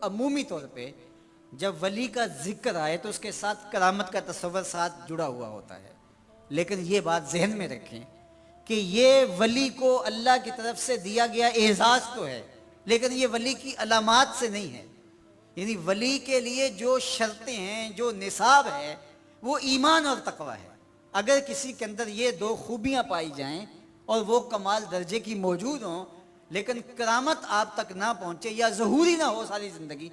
عمومی طور پہ جب ولی کا ذکر آئے تو اس کے ساتھ کرامت کا تصور ساتھ جڑا ہوا ہوتا ہے، لیکن یہ بات ذہن میں رکھیں کہ یہ ولی کو اللہ کی طرف سے دیا گیا اعزاز تو ہے، لیکن یہ ولی کی علامات سے نہیں ہے۔ یعنی ولی کے لیے جو شرطیں ہیں، جو نصاب ہے، وہ ایمان اور تقوی ہے۔ اگر کسی کے اندر یہ دو خوبیاں پائی جائیں اور وہ کمال درجے کی موجود ہوں، لیکن کرامت آپ تک نہ پہنچے یا ظہوری نہ ہو ساری زندگی،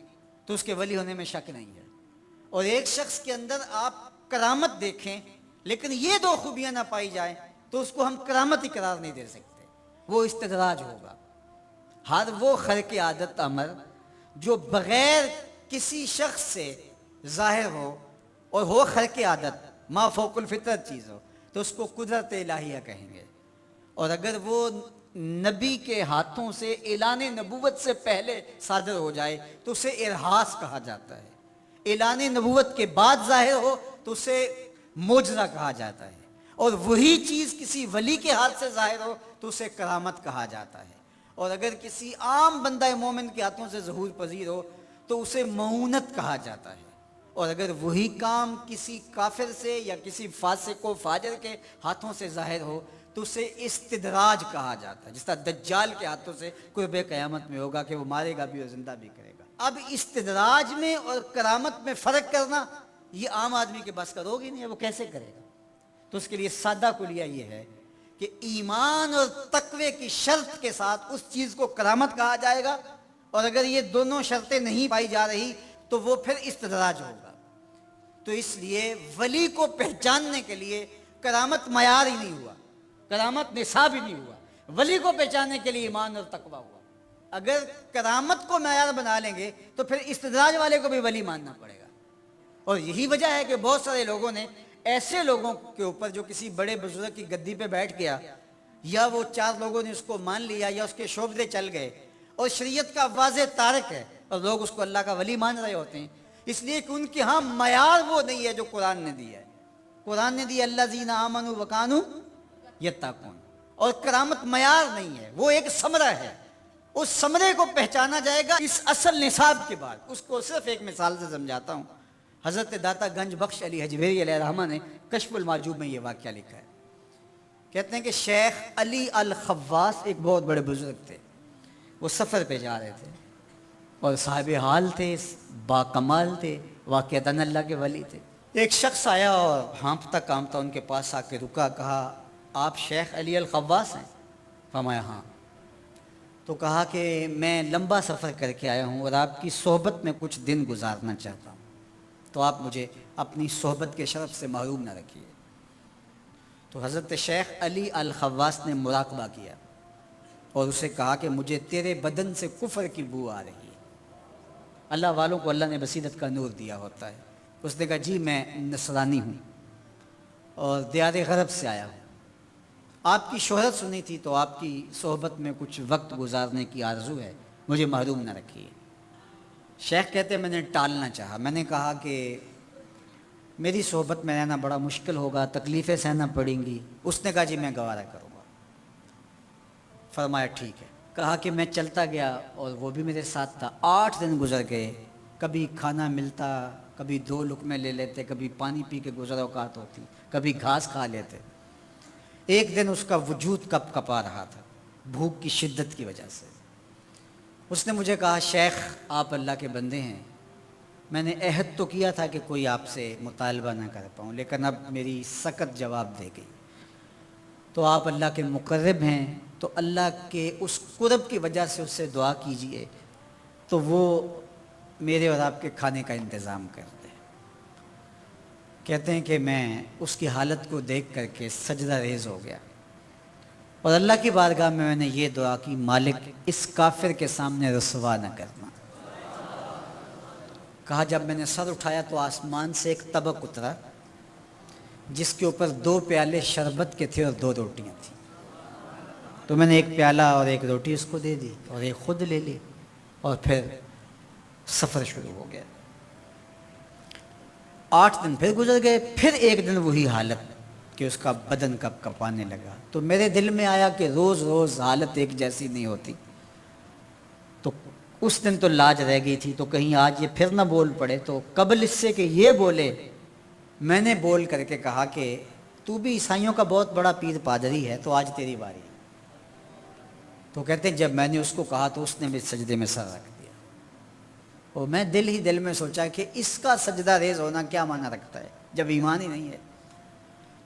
تو اس کے ولی ہونے میں شک نہیں ہے۔ اور ایک شخص کے اندر آپ کرامت دیکھیں لیکن یہ دو خوبیاں نہ پائی جائیں تو اس کو ہم کرامت ہی قرار نہیں دے سکتے، وہ استدراج ہوگا۔ ہر وہ خرق عادت امر جو بغیر کسی شخص سے ظاہر ہو اور ہو خرق عادت، ما فوق الفطرت چیز ہو، تو اس کو قدرت الہیہ کہیں گے۔ اور اگر وہ نبی کے ہاتھوں سے اعلان نبوت سے پہلے صادر ہو جائے تو اسے ارہاس کہا جاتا ہے، اعلان نبوت کے بعد ظاہر ہو تو اسے معجزہ کہا جاتا ہے، اور وہی چیز کسی ولی کے ہاتھ سے ظاہر ہو تو اسے کرامت کہا جاتا ہے، اور اگر کسی عام بندہ مومن کے ہاتھوں سے ظہور پذیر ہو تو اسے معونت کہا جاتا ہے، اور اگر وہی کام کسی کافر سے یا کسی فاسق و فاجر کے ہاتھوں سے ظاہر ہو تو اسے استدراج کہا جاتا ہے، جس طرح دجال کے ہاتھوں سے قرب قیامت میں ہوگا کہ وہ مارے گا بھی اور زندہ بھی کرے گا۔ اب استدراج میں اور کرامت میں فرق کرنا یہ عام آدمی کے بس کا روگ ہی نہیں ہے، وہ کیسے کرے گا؟ تو اس کے لیے سادہ کلیہ یہ ہے کہ ایمان اور تقوی کی شرط کے ساتھ اس چیز کو کرامت کہا جائے گا، اور اگر یہ دونوں شرطیں نہیں پائی جا رہی تو وہ پھر استدراج ہوگا۔ تو اس لیے ولی کو پہچاننے کے لیے کرامت معیار ہی نہیں ہوا، کرامت نصاب ہی نہیں ہوا، ولی کو پہچاننے کے لیے ایمان اور تقوی ہوا۔ اگر کرامت کو معیار بنا لیں گے تو پھر استدراج والے کو بھی ولی ماننا پڑے گا۔ اور یہی وجہ ہے کہ بہت سارے لوگوں نے ایسے لوگوں کے اوپر جو کسی بڑے بزرگ کی گدی پہ بیٹھ گیا، یا وہ چار لوگوں نے اس کو مان لیا یا اس کے شعبے چل گئے اور شریعت کا واضح تارک ہے، اور لوگ اس کو اللہ کا ولی مان رہے ہوتے ہیں، اس لیے کہ ان کے ہاں معیار وہ نہیں ہے جو قرآن نے دیا ہے۔ قرآن نے دی الذین آمنوا وکانوا یتقون، اور کرامت معیار نہیں ہے، وہ ایک ثمرہ ہے۔ اس ثمرے کو پہچانا جائے گا اس اصل نصاب کے بعد۔ اس کو صرف ایک مثال سے سمجھاتا ہوں۔ حضرت داتا گنج بخش علی حجویری علیہ الرحمہ نے کشف المعجوب میں یہ واقعہ لکھا ہے۔ کہتے ہیں کہ شیخ علی الخواص ایک بہت بڑے بزرگ تھے، وہ سفر پہ جا رہے تھے اور صاحب حال تھے، با کمال تھے، واقعتاً اللہ کے ولی تھے۔ ایک شخص آیا اور ہانپتا کانپتا ان کے پاس آ کے رکا، کہا آپ شیخ علی الخواص ہیں؟ فرمایا ہاں۔ تو کہا کہ میں لمبا سفر کر کے آیا ہوں اور آپ کی صحبت میں کچھ دن گزارنا چاہتا ہوں، تو آپ مجھے اپنی صحبت کے شرف سے محروم نہ رکھیے۔ تو حضرت شیخ علی الخواص نے مراقبہ کیا اور اسے کہا کہ مجھے تیرے بدن سے کفر کی بو آ رہی ہے۔ اللہ والوں کو اللہ نے بصیرت کا نور دیا ہوتا ہے۔ اس نے کہا جی میں نصرانی ہوں اور دیار غرب سے آیا ہوں، آپ کی شہرت سنی تھی تو آپ کی صحبت میں کچھ وقت گزارنے کی آرزو ہے، مجھے محروم نہ رکھیے۔ شیخ کہتے ہیں میں نے ٹالنا چاہا، میں نے کہا کہ میری صحبت میں رہنا بڑا مشکل ہوگا، تکلیفیں سہنا پڑیں گی۔ اس نے کہا جی میں گوارہ کروں گا۔ فرمایا ٹھیک ہے۔ کہا کہ میں چلتا گیا اور وہ بھی میرے ساتھ تھا۔ 8 دن گزر گئے، کبھی کھانا ملتا، کبھی 2 لقمے لے لیتے، کبھی پانی پی کے گزر اوقات ہوتی، کبھی گھاس کھا لیتے۔ ایک دن اس کا وجود کپ کپا رہا تھا بھوک کی شدت کی وجہ سے۔ اس نے مجھے کہا شیخ آپ اللہ کے بندے ہیں، میں نے عہد تو کیا تھا کہ کوئی آپ سے مطالبہ نہ کر پاؤں، لیکن اب میری سخت جواب دے گئی۔ تو آپ اللہ کے مقرب ہیں، تو اللہ کے اس قرب کی وجہ سے اس سے دعا کیجئے تو وہ میرے اور آپ کے کھانے کا انتظام کر دے۔ کہتے ہیں کہ میں اس کی حالت کو دیکھ کر کے سجدہ ریز ہو گیا اور اللہ کی بارگاہ میں نے یہ دعا کی مالک اس کافر کے سامنے رسوا نہ کرنا۔ کہا جب میں نے سر اٹھایا تو آسمان سے ایک طبق اترا جس کے اوپر 2 پیالے شربت کے تھے اور 2 روٹیاں تھیں، تو میں نے ایک پیالہ اور ایک روٹی اس کو دے دی اور ایک خود لے لی، اور پھر سفر شروع ہو گیا۔ 8 دن پھر گزر گئے، پھر ایک دن وہی حالت کہ اس کا بدن کپ کپانے لگا۔ تو میرے دل میں آیا کہ روز روز حالت ایک جیسی نہیں ہوتی، تو اس دن تو لاج رہ گئی تھی، تو کہیں آج یہ پھر نہ بول پڑے، تو قبل اس سے کہ یہ بولے میں نے بول کر کے کہا کہ تو بھی عیسائیوں کا بہت بڑا پیر پادری ہے، تو آج تیری باری ہے۔ تو کہتے ہیں جب میں نے اس کو کہا تو اس نے بھی سجدے میں سر رکھ دیا، اور میں دل ہی دل میں سوچا کہ اس کا سجدہ ریز ہونا کیا معنی رکھتا ہے جب ایمان ہی نہیں ہے۔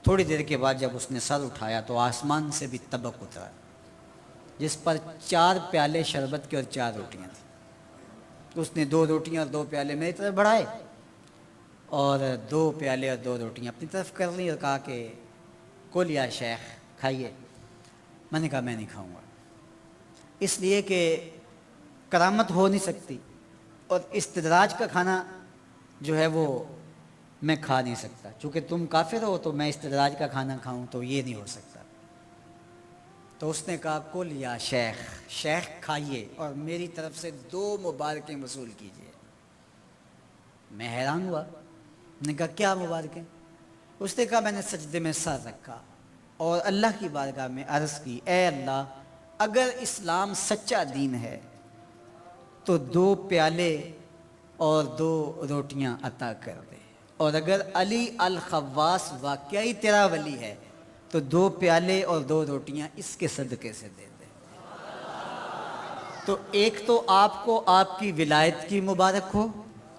تھوڑی دیر کے بعد جب اس نے سر اٹھایا تو آسمان سے بھی طبق اترا، جس پر 4 پیالے شربت کے اور 4 روٹیاں تھیں۔ اس نے 2 روٹیاں اور 2 پیالے میری طرف بڑھائے، اور 2 پیالے اور 2 روٹیاں اپنی طرف کر لی، اور کہا کہ کل یا شیخ کھائیے۔ میں نے کہا میں نہیں کھاؤں گا، اس لیے کہ کرامت ہو نہیں سکتی، اور استدراج کا کھانا جو ہے وہ میں کھا نہیں سکتا، چونکہ تم کافر ہو تو میں استدراج کا کھانا کھاؤں تو یہ نہیں ہو سکتا۔ تو اس نے کہا کل یا شیخ، شیخ کھائیے اور میری طرف سے 2 مبارکیں وصول کیجیے۔ میں حیران ہوا، نے کہا کیا مبارکیں؟ اس نے کہا میں نے سجدے میں سر رکھا اور اللہ کی بارگاہ میں عرض کی، اے اللہ اگر اسلام سچا دین ہے تو 2 پیالے اور 2 روٹیاں عطا کر دے، اور اگر علی الخواص واقعی تیرا ولی ہے تو 2 پیالے اور 2 روٹیاں اس کے صدقے سے دے دے۔ تو ایک تو آپ کو آپ کی ولایت کی مبارک ہو،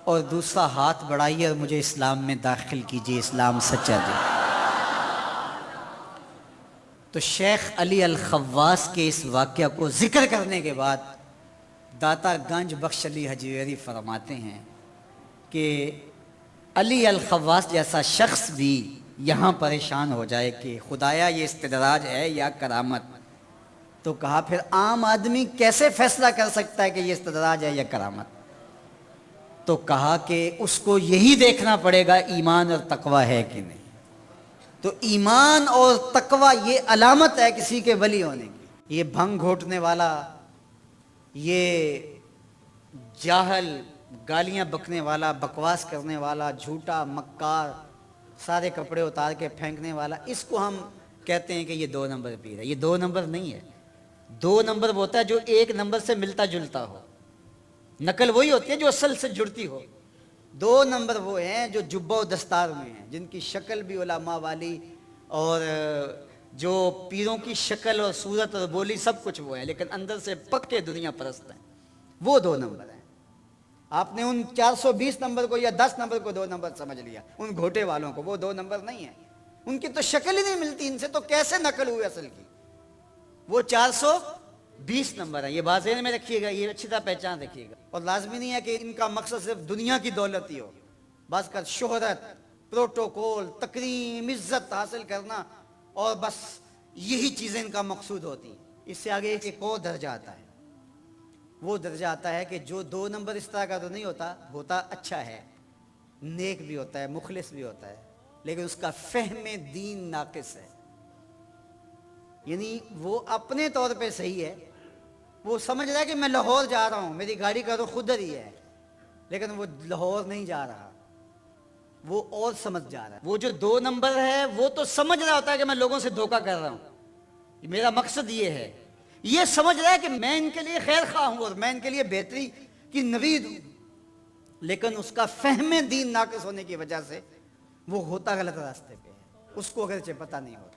اور دوسرا ہاتھ بڑھائیے اور مجھے اسلام میں داخل کیجیے، اسلام سچا دین۔ تو شیخ علی الخواص کے اس واقعہ کو ذکر کرنے کے بعد داتا گنج بخش علی حجویری فرماتے ہیں کہ علی الخواص جیسا شخص بھی یہاں پریشان ہو جائے کہ خدایا یہ استدراج ہے یا کرامت، تو کہا پھر عام آدمی کیسے فیصلہ کر سکتا ہے کہ یہ استدراج ہے یا کرامت؟ تو کہا کہ اس کو یہی دیکھنا پڑے گا ایمان اور تقوی ہے کہ نہیں۔ تو ایمان اور تقوی یہ علامت ہے کسی کے ولی ہونے کی۔ یہ بھنگ گھوٹنے والا، یہ جاہل، گالیاں بکنے والا، بکواس کرنے والا، جھوٹا، مکار، سارے کپڑے اتار کے پھینکنے والا، اس کو ہم کہتے ہیں کہ یہ 2 نمبر پیر ہے۔ یہ 2 نمبر نہیں ہے، 2 نمبر وہ ہوتا ہے جو 1 نمبر سے ملتا جلتا ہو، نقل وہی ہوتی ہے جو اصل سے جڑتی ہو۔ 2 نمبر وہ ہیں جو جبہ و دستار میں ہیں، جن کی شکل بھی علماء والی، اور جو پیروں کی شکل اور صورت اور بولی سب کچھ وہ ہے، لیکن اندر سے پکے دنیا پرست ہیں، وہ 2 نمبر ہیں۔ آپ نے ان 420 نمبر کو یا 10 نمبر کو 2 نمبر سمجھ لیا، ان گھوٹے والوں کو وہ 2 نمبر نہیں ہیں، ان کی تو شکل ہی نہیں ملتی، ان سے تو کیسے نقل ہوئی اصل کی؟ وہ 420 نمبر ہیں۔ یہ بات ذہن میں رکھیے گا، یہ اچھی طرح پہچان رکھیے گا، اور لازمی نہیں ہے کہ ان کا مقصد صرف دنیا کی دولت ہی ہو، بعض کا شہرت، پروٹوکول، تکریم، عزت حاصل کرنا، اور بس یہی چیزیں ان کا مقصود ہوتی ہیں۔ اس سے آگے ایک اور درجہ آتا ہے، وہ درجہ آتا ہے کہ جو 2 نمبر اس طرح کا تو نہیں ہوتا اچھا ہے، نیک بھی ہوتا ہے، مخلص بھی ہوتا ہے، لیکن اس کا فہم دین ناقص ہے۔ یعنی وہ اپنے طور پہ صحیح ہے، وہ سمجھ رہا ہے کہ میں لاہور جا رہا ہوں، میری گاڑی کا رخ ادھر ہی ہے، لیکن وہ لاہور نہیں جا رہا، وہ اور سمجھ جا رہا ہے۔ وہ جو 2 نمبر ہے وہ تو سمجھ رہا ہوتا ہے کہ میں لوگوں سے دھوکہ کر رہا ہوں، میرا مقصد یہ ہے، یہ سمجھ رہا ہے کہ میں ان کے لیے خیر خواہ ہوں اور میں ان کے لیے بہتری کی نوید ہوں، لیکن اس کا فہم دین ناقص ہونے کی وجہ سے وہ ہوتا غلط راستے پہ ہے، اس کو اگرچہ پتہ نہیں ہوتا۔